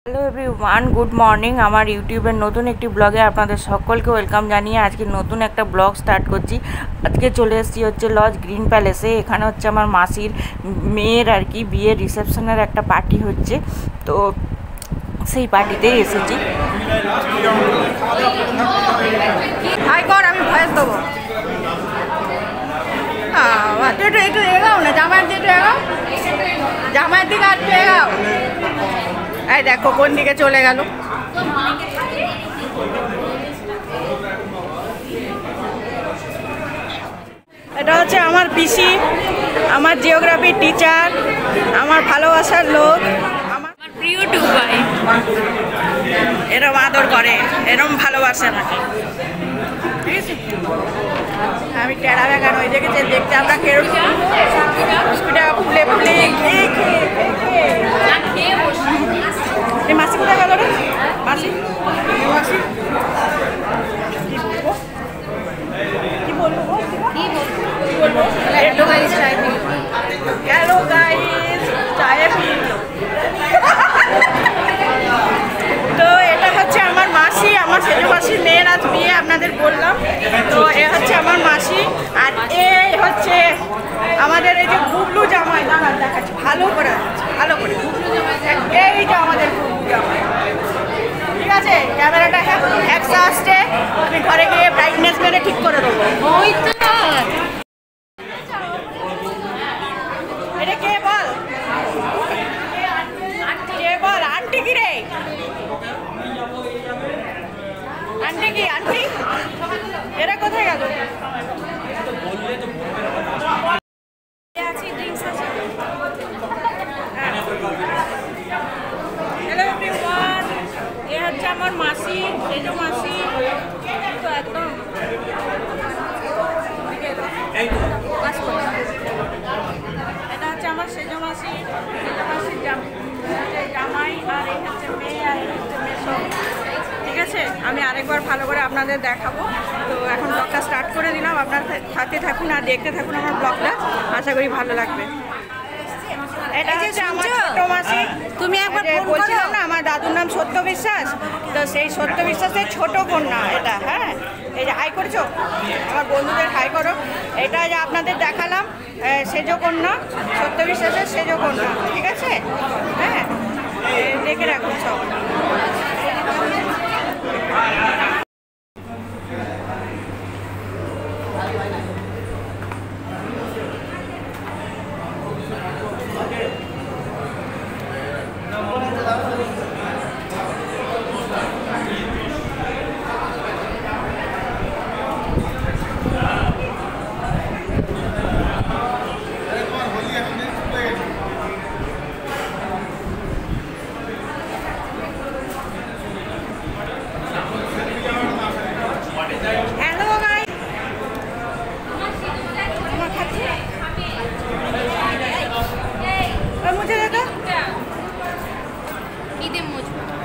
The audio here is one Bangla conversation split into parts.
Hello everyone, good morning. আমার ইউটিউবের নতুন একটি ব্লগে আপনাদের সকলকে ওয়েলকাম জানিয়ে আজকে নতুন একটা ব্লগ স্টার্ট করছি। আজকে চলে এসেছি হচ্ছে লজ গ্রিন প্যালেসে। এখানে হচ্ছে আমার মাসির মেয়ের আর কি বিয়ের রিসেপশনের একটা পার্টি হচ্ছে, তো সেই পার্টিতেই এসেছি। হাই কর, আমি ভয়েস দেবো। একটু একটু এগাও না, জামাইয়ের দিকে এগাও, জামাইয়ের দিকে একটু এগাও। এই দেখো কোন দিকে চলে গেল। এটা হচ্ছে আমার পিসি, আমার জিওগ্রাফির টিচার, আমার ভালোবাসার লোক, আমার প্রিয় টুবাই। এরম আদর করে, এরম ভালোবাসে আমাকে, ঠিক আছে। আমি টেরা বেগান ওই দেখেছি, দেখতে আমরা কেরোটা ফুলে ফুলে এই মাসি কোথায় গেল রে? মাসি মাসি কি বলবো হ্যালো গাইস, চায়ে পিল। তো এটা হচ্ছে আমার মাসি, আমার সেজো মাসির মেয়ের আজ বিয়ে, আপনাদের বললাম। তো এ হচ্ছে আমার মাসি, আর এই হচ্ছে আমাদের এই যে বুবলু জামাই। দাঁড়ান দেখাচ্ছি ভালো করে, ভালো করে। এই যে আমাদের বুবলু জামাই, ঠিক আছে। ক্যামেরাটা একশো আসছে, আমি ঘরে গিয়ে ব্রাইটনেস মেরে ঠিক করে দেবো। এটা কে বল, কে বল? আন্টি কি রে? আন্টি কি? আন্টি এরা কোথায় গেল? হ্যালো এভরিওয়ান, এ হচ্ছে আমার মাসি, সেজো মাসি। তো একদম এটা হচ্ছে আমার সেজো মাসি, সেজো মাসির জামাই, আর এই হচ্ছে মেয়ে, আর এই হচ্ছে মেসো, ঠিক আছে। আমি আরেকবার ভালো করে আপনাদের দেখাবো। তো এখন ব্লগটা স্টার্ট করে দিলাম, আপনার সাথে থাকুন আর দেখতে থাকুন আমার ব্লগটা, আশা করি ভালো লাগবে। এটা হচ্ছে আমার ছোট মাসি। তুমি একবার বলছিলাম না আমার দাদুর নাম সত্য বিশ্বাস, তো সেই সত্য বিশ্বাসের ছোট কন্যা এটা। হ্যাঁ, এই যে হাই করেছো, আমার বন্ধুদের হাই করো। এটা যে আপনাদের দেখালাম সেজো কন্যা, সত্য বিশ্বাসের সেজো কন্যা, ঠিক আছে। হ্যাঁ, দেখে রাখুন সব।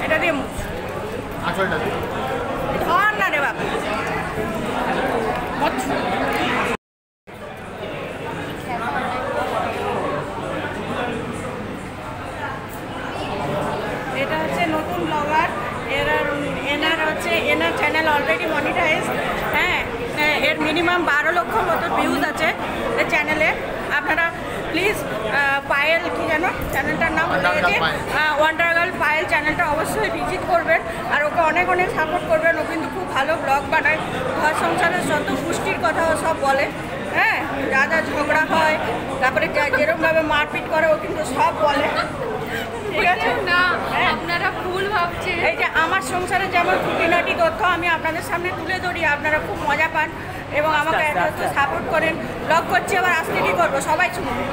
এটা দিয়ে মুখ ধর না রে বাবা। এটা হচ্ছে নতুন ব্লগার, এনার হচ্ছে এনার চ্যানেল অলরেডি মনিটাইজ। হ্যাঁ, এর মিনিমাম 12 লক্ষ মতো ভিউজ আছে এই চ্যানেলে। আপনারা প্লিজ পায়েল কি জানো চ্যানেলটার নাম বলে গেছে, ওয়ান্ডার গার্ল পায়েল চ্যানেলটা অবশ্যই ভিজিট করবেন, আর ওকে অনেক অনেক সাপোর্ট করবেন। ও কিন্তু খুব ভালো ব্লগ বানায়, ঘর সংসারের যত পুষ্টির কথা ও সব বলে। হ্যাঁ, যা যা ঝগড়া হয়, তারপরে যেরকমভাবে মারপিট করে ও কিন্তু সব বলে, ঠিক আছে না? আপনারা ভুল ভাবছেন। এই যে আমার সংসারে যেমন খুঁটিনাটি তথ্য আমি আপনাদের সামনে তুলে ধরি, আপনারা খুব মজা পান এবং আমাকে এত সাপোর্ট করেন। ব্লগ করছি, আবার আসতে কি করবো, সবাই শুনবে।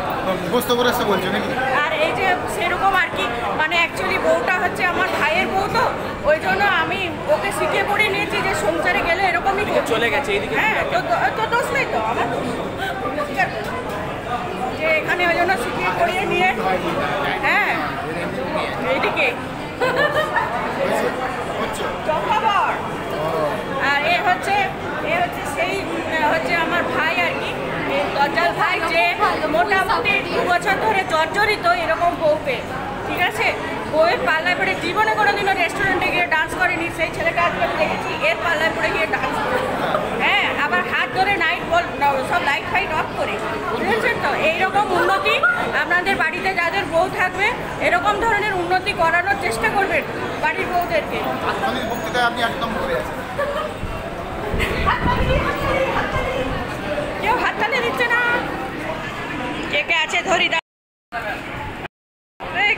আর এই যে সেরকম আর কি, মানে অ্যাকচুয়ালি বউটা হচ্ছে আমার ভাইয়ের বউ, তো ওই জন্য আমি ওকে শিখে পড়ে নিয়েছি যে সংসারে গেলে এরকমই চলে গেছে। হ্যাঁ, তো দোষ নেই তো আমার, যে এখানে ওই জন্য শিখিয়ে পড়িয়ে নিয়ে। হ্যাঁ, এইদিকে খবর। আর এ হচ্ছে সেই হচ্ছে আমার ভাই আর কি, দজ্জাল ভাই, যে মোটামুটি 2 বছর ধরে জর্জরিত এরকম বউ পেয়ে, ঠিক আছে। বউয়ের পাল্লায় পড়ে জীবনে কোনো সেই ছেলেটা আজকে আমি দেখেছি এর পাল্লায় পড়ে গিয়ে ডান্স করে, হ্যাঁ, আবার হাত ধরে নাইট বল সব লাইট ফাইট অফ করে, বুঝেছেন তো? এইরকম উন্নতি আপনাদের বাড়িতে যাদের বউ থাকবে এরকম ধরনের উন্নতি করানোর চেষ্টা করবেন বাড়ির বউদেরকে। আপনি একদম করে আছেন। কেউ হাত টানে দিচ্ছে না, কে কে আছে ধরি।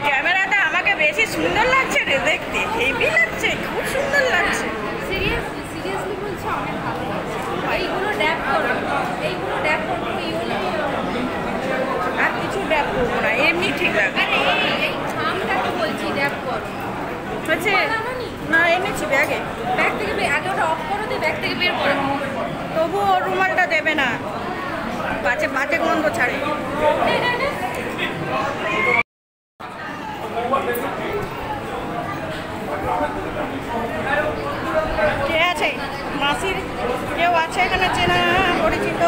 ক্যামেরাটা আমাকে বেশি সুন্দর লাগছে রে, দেখতে হেভি লাগছে, খুব সুন্দর লাগছে। সিরিয়াসলি বলছি, অনেক ভালো লাগছে। এইগুলো ড্যাপ করো, এইগুলো ড্যাপ করো, আর কিছু ড্যাপ করবো না, এমনি ঠিক লাগবে। আরে এই খামটাকে বলছি ড্যাপ করো। হচ্ছে না, এনেছি ব্যাগে। ব্যাগ থেকে আগে ওটা অফ করো, দিয়ে ব্যাগ থেকে বের করো। তবুও রুমালটা দেবে না, বাজে বাজে গন্ধ ছাড়ে। কে আছে? মাসির কেউ আছে এখানে চেনা পরিচিত?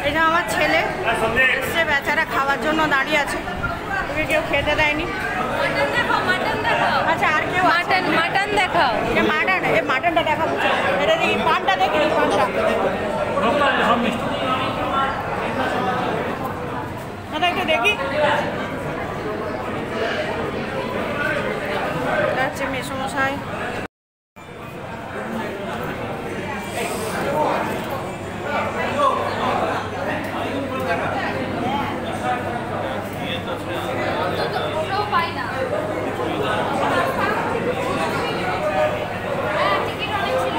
এটা আমার ছেলে এসছে, বেচারা খাওয়ার জন্য দাঁড়িয়ে আছে, ওকে কেউ খেতে দেয়নি। মাটন দেখাও, মাটন দেখাও। আচ্ছা, আর কেউ আছে? মাটন দেখাও। মাটনটা দেখাবো, এটা দেখি, পানটা দেখি, পানটা দাদা একটু দেখি। হচ্ছে মেসমশাই, ওটাও পাই না। হ্যাঁ, টিকিট অনেক ছিল।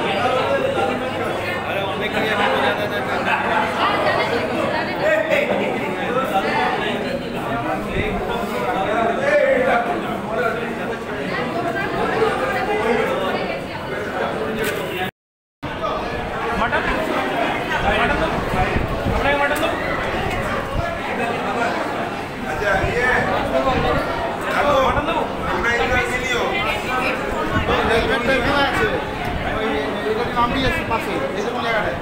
আমি পাশে এই যে কোন জায়গাটায়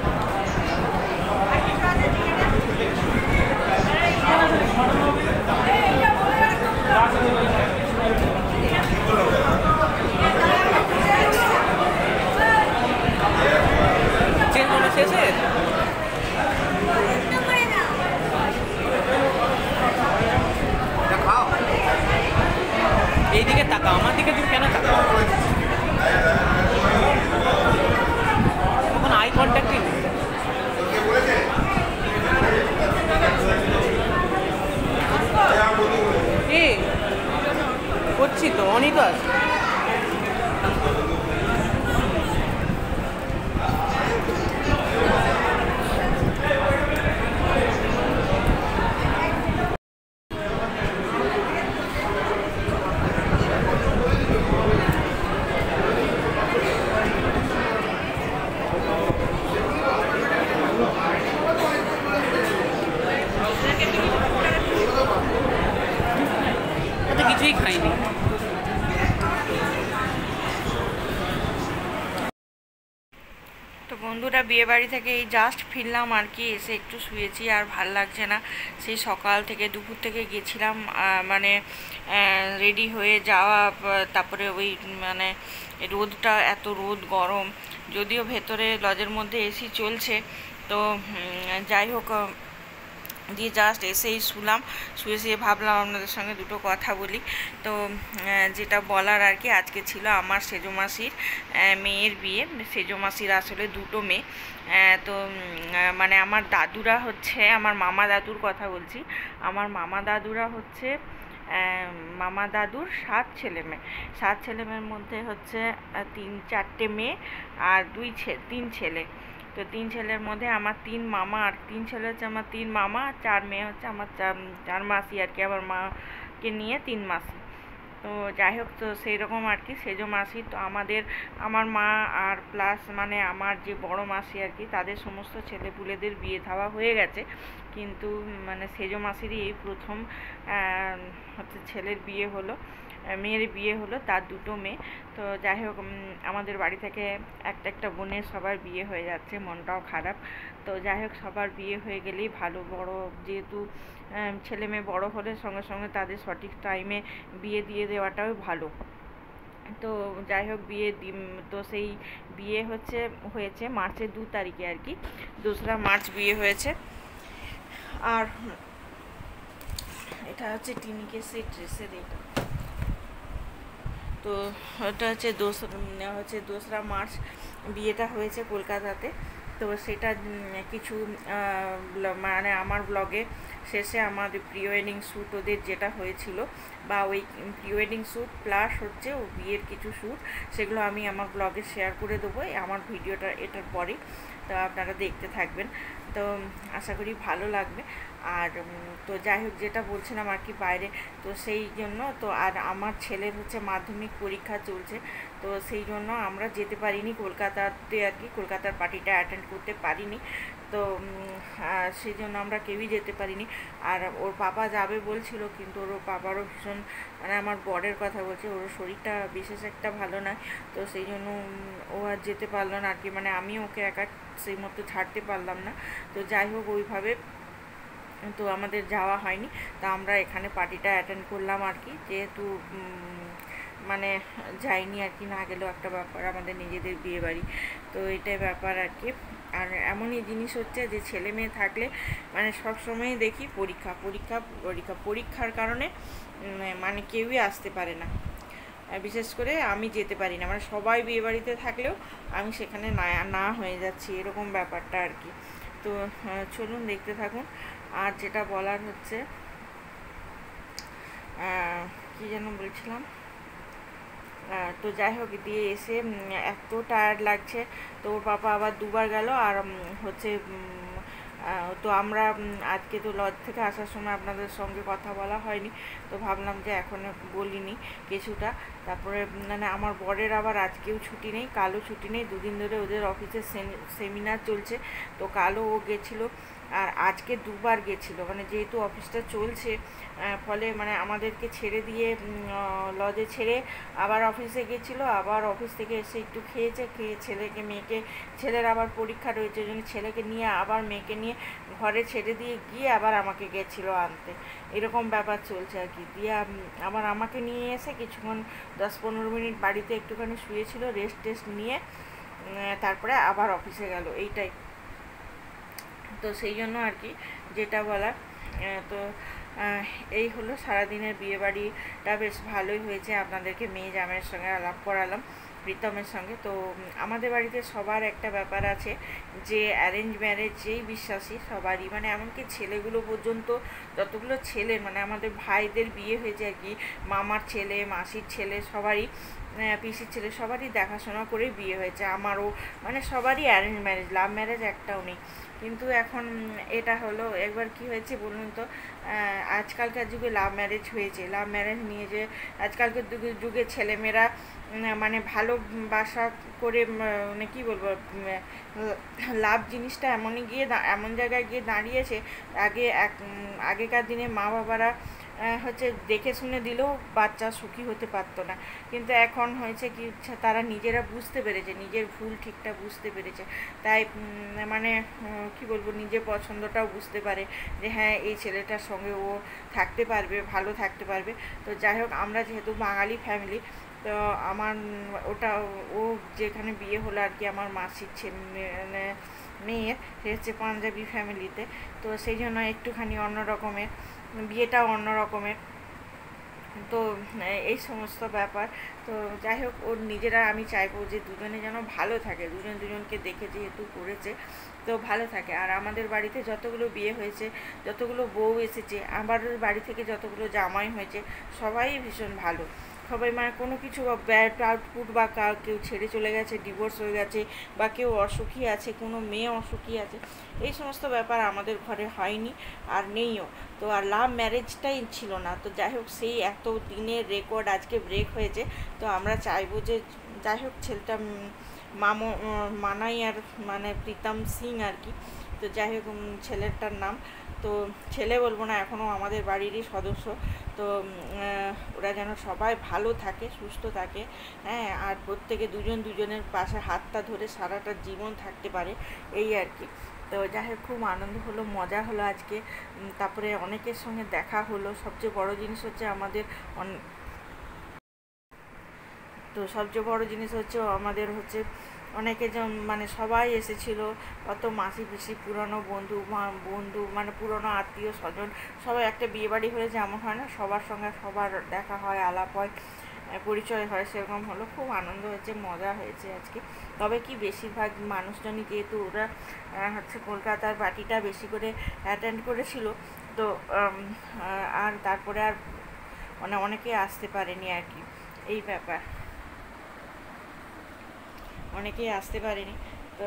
এইদিকে তাকা, আমার দিকে তুমি কেন তাকা? তখন আই কন্ট্যাক্টই নেই। এ করছি তো, অনই তো আছে। কিছুই খাইনি। তো বন্ধুরা, বিয়েবাড়ি থেকে এই জাস্ট ফিরলাম আর কি, এসে একটু শুয়েছি, আর ভাল লাগছে না। সেই সকাল থেকে দুপুর থেকে গেছিলাম, মানে রেডি হয়ে যাওয়া, তারপরে ওই মানে রোদটা, এত রোদ, গরম, যদিও ভেতরে লজের মধ্যে এসি চলছে, তো যাই হোক, দিয়ে জাস্ট এসেই শুলাম। শুয়ে ভাবলাম আপনাদের সঙ্গে দুটো কথা বলি। তো যেটা বলার আর কি, আজকে ছিল আমার সেজো মাসির মেয়ের বিয়ে। সেজো মাসির আসলে দুটো মেয়ে। তো মানে আমার দাদুরা হচ্ছে, আমার মামা দাদুর কথা বলছি, আমার মামা দাদুরা হচ্ছে, মামা দাদুর 7 ছেলে মেয়ে। 7 ছেলে মেয়ের মধ্যে হচ্ছে 3-4টে মেয়ে আর 3 ছেলে। তো 3 ছেলের মধ্যে আমার 3 মামা, আর 3 ছেলে হচ্ছে আমার 3 মামা, আর 4 মেয়ে হচ্ছে আমার 4 মাসি আর কি, আমার মাকে নিয়ে 3 মাসি। তো যাই হোক, তো সেই রকম আর কি সেজো মাসি, তো আমার মা আর প্লাস মানে আমার যে বড় মাসি আর কি, তাদের সমস্ত ছেলেপুলেদের বিয়ে থাওয়া হয়ে গেছে, কিন্তু মানে সেজো মাসিরই এই প্রথম হচ্ছে ছেলের বিয়ে হলো, মেয়ের বিয়ে হলো, তার দুটো মেয়ে। তো যাই হোক, আমাদের বাড়ি থেকে একটা বোনের সবার বিয়ে হয়ে যাচ্ছে, মনটাও খারাপ। তো যাই হোক, সবার বিয়ে হয়ে গেলেই ভালো, বড় যেহেতু ছেলে মেয়ে বড় হলে সঙ্গে সঙ্গে তাদের সঠিক টাইমে বিয়ে দিয়ে দেওয়াটাও ভালো। তো যাই হোক, তো সেই বিয়ে হয়েছে মার্চের 2 তারিখে আর কি, 2রা মার্চ বিয়ে হয়েছে। আর এটা হচ্ছে টিনিকে সেই ড্রেসের এটা, তো এটা হচ্ছে 2রা মার্চ বিয়েটা হয়েছে কলকাতাতে। তো সেটা কিছু মানে আমার ব্লগে শেষে আমাদের প্রি ওয়েডিং শ্যুট ওদের যেটা হয়েছিল, বা ওই প্রি ওয়েডিং শ্যুট প্লাস হচ্ছে ও বিয়ের কিছু শ্যুট, সেগুলো আমি আমার ব্লগে শেয়ার করে দেবো আমার ভিডিওটা এটার পরে। তো আপনারা দেখতে থাকবেন, তো আশা করি ভালো লাগবে। আর তো যাই হোক, যেটা বলছিলাম আর কি বাইরে, তো সেই জন্য তো আর আমার ছেলের হচ্ছে মাধ্যমিক পরীক্ষা চলছে, তো সেই জন্য আমরা যেতে পারিনি কলকাতাতে আর কি, কলকাতার পার্টিটা অ্যাটেন্ড করতে পারিনি। তো সেই জন্য আমরা কেউই যেতে পারিনি। আর ওর পাপা যাবে বলছিল, কিন্তু ওর পাপারও ভীষণ মানে আমার বরের কথা বলছে, ওর শরীরটা বিশেষ একটা ভালো না, তো সেই জন্য ও আর যেতে পারলো না আর কি, মানে আমি ওকে একা সেই মতো ছাড়তে পারলাম না। তো যাই হোক, ওইভাবে তো আমাদের যাওয়া হয়নি। তা আমরা এখানে পার্টিটা অ্যাটেন্ড করলাম আর কি, যেহেতু মানে যাইনি আর কি, না গেলেও একটা ব্যাপার, আমাদের নিজেদের বিয়ে বাড়ি, তো এটাই ব্যাপার আর কি। আর এমনই জিনিস হচ্ছে যে ছেলে মেয়ে থাকলে মানে সবসময়ই দেখি পরীক্ষা পরীক্ষা পরীক্ষা, পরীক্ষার কারণে মানে কেউই আসতে পারে না, বিশেষ করে আমি যেতে পারি না, মানে সবাই বিয়ে বাড়িতে থাকলেও আমি সেখানে না হয়ে যাচ্ছি, এরকম ব্যাপারটা আর কি। তো চলুন দেখতে থাকুন। আর যেটা বলার হচ্ছে, কি যেন বলছিলাম, তো যাই হোক, দিয়ে এসে এত টায়ার্ড লাগছে, তো ওর পাপা আবার 2বার গেল। আর হচ্ছে তো আমরা আজকে তো লজ থেকে আসার সময় আপনাদের সঙ্গে কথা বলা হয়নি, তো ভাবলাম যে এখন বলিনি কিছুটা। তারপরে মানে আমার বরের আবার আজকেও ছুটি নেই, কালও ছুটি নেই, 2 দিন ধরে ওদের অফিসে সেমিনার চলছে, তো কালও ও গেছিলো, আর আজকে 2বার গেছিলো, মানে যেহেতু অফিসটা চলছে, ফলে মানে আমাদেরকে ছেড়ে দিয়ে লজে ছেড়ে আবার অফিসে গেছিলো, আবার অফিস থেকে এসে একটু খেয়ে মেয়েকে, ছেলের আবার পরীক্ষা রয়েছে, ওই জন্য ছেলেকে নিয়ে আবার মেয়েকে নিয়ে ঘরে ছেড়ে দিয়ে গিয়ে আবার আমাকে গেছিলো আনতে, এরকম ব্যাপার চলছে আর কি। দিয়ে আবার আমাকে নিয়ে এসে কিছুক্ষণ 10-15 মিনিট বাড়িতে একটুখানি শুয়েছিল, রেস্ট নিয়ে তারপরে আবার অফিসে গেল, এইটাই। তো সেই জন্য আর কি যেটা বলার, তো এই হলো সারাদিনের বিয়েবাড়িটা, বেশ ভালোই হয়েছে। আপনাদেরকে মেয়ে জামাইয়ের সঙ্গে আলাপ করালাম, প্রীতমের সঙ্গে। তো আমাদের বাড়িতে সবার একটা ব্যাপার আছে যে অ্যারেঞ্জ ম্যারেজ যেই বিশ্বাসী সবারই, মানে এমনকি ছেলেগুলো পর্যন্ত, যতগুলো ছেলের মানে আমাদের ভাইদের বিয়ে হয়েছে আর কি, মামার ছেলে, মাসির ছেলে, সবারই, পিসির ছেলে, সবারই দেখাশোনা করে বিয়ে হয়েছে। আমারও মানে সবারই অ্যারেঞ্জ ম্যারেজ, লাভ ম্যারেজ একটাও নেই। কিন্তু এখন এটা হলো, একবার কি হয়েছে বলুন তো, আজকালকার যুগে লাভ ম্যারেজ হয়েছে, লাভ ম্যারেজ নিয়ে যে আজকালকার যুগে ছেলেমেয়েরা মানে ভালোবাসা করে, মানে কী বলবো, লাভ জিনিসটা এমন জায়গায় গিয়ে দাঁড়িয়েছে, আগেকার দিনে মা বাবারা হচ্ছে দেখে শুনে দিলেও বাচ্চা সুখী হতে পারতো না, কিন্তু এখন হয়েছে কি, তারা নিজেরা বুঝতে পেরেছে, নিজের ভুল ঠিকটা বুঝতে পেরেছে, তাই মানে কি বলবো, নিজের পছন্দটাও বুঝতে পারে যে হ্যাঁ এই ছেলেটার সঙ্গে ও থাকতে পারবে, ভালো থাকতে পারবে। তো যাই হোক, আমরা যেহেতু বাঙালি ফ্যামিলি, তো আমার ও যেখানে বিয়ে হলো আর কি, আমার মাসির মেয়ের, সে হচ্ছে পাঞ্জাবি ফ্যামিলিতে, তো সেই জন্য একটুখানি অন্য রকমের, বিয়েটাও অন্য রকমের, তো এই সমস্ত ব্যাপার। তো যাই হোক, ওর নিজেরা, আমি চাইবো যে দুজনে যেন ভালো থাকে, দুজনকে দেখে যেহেতু করেছে, তো ভালো থাকে। আর আমাদের বাড়িতে যতগুলো বিয়ে হয়েছে, যতগুলো বউ এসেছে, আমার বাড়ি থেকে যতগুলো জামাই হয়েছে, সবাই ভীষণ ভালো, সবাই মানে কোনো কিছু আউটপুট বা কেউ ছেড়ে চলে গেছে, ডিভোর্স হয়ে গেছে, বা কেউ অসুখী আছে, কোনো মেয়ে অসুখী আছে, এই সমস্ত ব্যাপার আমাদের ঘরে হয়নি আর নেইও। তো আর লাভ ম্যারেজটাই ছিল না। তো যাই হোক, সেই এত দিনের রেকর্ড আজকে ব্রেক হয়েছে। তো আমরা চাইবো যে যাই হোক ছেলেটা মানাই আর মানে প্রীতম সিং আর কি। তো যাই হোক ছেলেটার নাম, তো ছেলে বলবো না, এখনও আমাদের বাড়িরই সদস্য। তো ওরা যেন সবাই ভালো থাকে, সুস্থ থাকে, হ্যাঁ, আর প্রত্যেকে দুজনের পাশে হাতটা ধরে সারাটা জীবন থাকতে পারে, এই আর কি। তো যাই হোক খুব আনন্দ হলো, মজা হলো আজকে। তারপরে অনেকের সঙ্গে দেখা হলো। সবচেয়ে বড় জিনিস হচ্ছে আমাদের আমাদের হচ্ছে অনেকে মানে সবাই এসেছিলো, কত মাসি পিসি, পুরনো বন্ধু মানে পুরনো আত্মীয় স্বজন, সবাই একটা বিয়েবাড়ি হলে যেমন হয় না, সবার সঙ্গে সবার দেখা হয়, আলাপ হয়, পরিচয় হয়, সেরকম হলো। খুব আনন্দ হয়েছে, মজা হয়েছে আজকে। তবে কি বেশিরভাগ মানুষজনই যেহেতু ওরা হচ্ছে কলকাতার পার্টিটা বেশি করে অ্যাটেন্ড করেছিল, তো আর তারপরে আর মানে অনেকে আসতে পারেনি আর কি, এই ব্যাপার, অনেকেই আসতে পারেনি। তো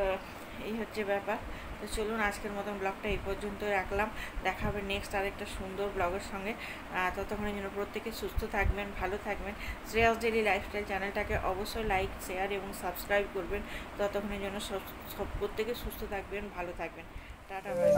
এই হচ্ছে ব্যাপার। তো চলুন আজকের মতন ব্লগটা এই পর্যন্ত রাখলাম। দেখা হবে নেক্সট আরেকটা সুন্দর ব্লগের সঙ্গে। ততক্ষণের জন্য প্রত্যেকে সুস্থ থাকবেন, ভালো থাকবেন। শ্রেয়াস ডেইলি লাইফস্টাইল চ্যানেলটাকে অবশ্যই লাইক, শেয়ার এবং সাবস্ক্রাইব করবেন। ততক্ষণের জন্য প্রত্যেকে সুস্থ থাকবেন, ভালো থাকবেন। Tata bye.